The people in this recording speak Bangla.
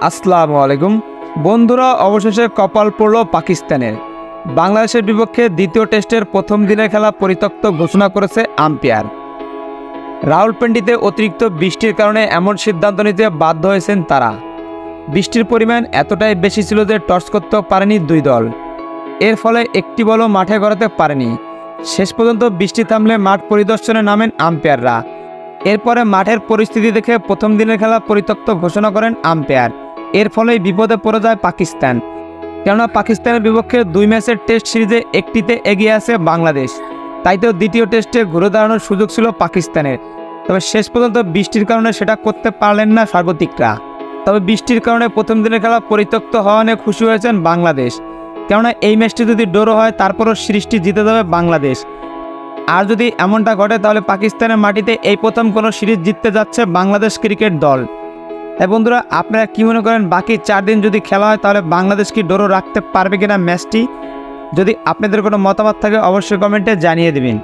আসসালামু আলাইকুম বন্ধুরা, অবশেষে কপাল পড়ল পাকিস্তানের। বাংলাদেশের বিপক্ষে দ্বিতীয় টেস্টের প্রথম দিনের খেলা পরিত্যক্ত ঘোষণা করেছে আম্পায়ার। রাওয়ালপিন্ডিতে অতিরিক্ত বৃষ্টির কারণে এমন সিদ্ধান্ত নিতে বাধ্য হয়েছেন তারা। বৃষ্টির পরিমাণ এতটাই বেশি ছিল যে টস করতে পারেনি দুই দল। এর ফলে একটি বলও মাঠে গড়াতে পারেনি। শেষ পর্যন্ত বৃষ্টি থামলে মাঠ পরিদর্শনে নামেন আম্পায়াররা। এরপরে মাঠের পরিস্থিতি দেখে প্রথম দিনের খেলা পরিত্যক্ত ঘোষণা করেন আম্পায়ার। এর ফলেই বিপদে পড়ে যায় পাকিস্তান, কেননা পাকিস্তানের বিপক্ষে 2 ম্যাচের টেস্ট সিরিজে একটিতে এগিয়ে আছে বাংলাদেশ। তাই তো দ্বিতীয় টেস্টে ঘুরে দাঁড়ানোর সুযোগ ছিল পাকিস্তানের। তবে শেষ পর্যন্ত বৃষ্টির কারণে সেটা করতে পারলেন না স্বাগতিকরা। তবে বৃষ্টির কারণে প্রথম দিনের খেলা পরিত্যক্ত হওয়া নিয়ে খুশি হয়েছেন বাংলাদেশ, কেননা এই ম্যাচটি যদি ড্র হয় তারপরও সিরিজটি জিতে যাবে বাংলাদেশ। আর যদি এমনটা ঘটে তাহলে পাকিস্তানের মাটিতে এই প্রথম কোনো সিরিজ জিততে যাচ্ছে বাংলাদেশ ক্রিকেট দল। তাই বন্ধুরা, আপনারা কি মনে করেন, বাকি 4 দিন যদি খেলা হয় তাহলে বাংলাদেশ কি ড্র রাখতে পারবে কিনা ম্যাচটি? যদি আপনাদের কোনো মতামত থাকে অবশ্যই কমেন্টে জানিয়ে দেবেন।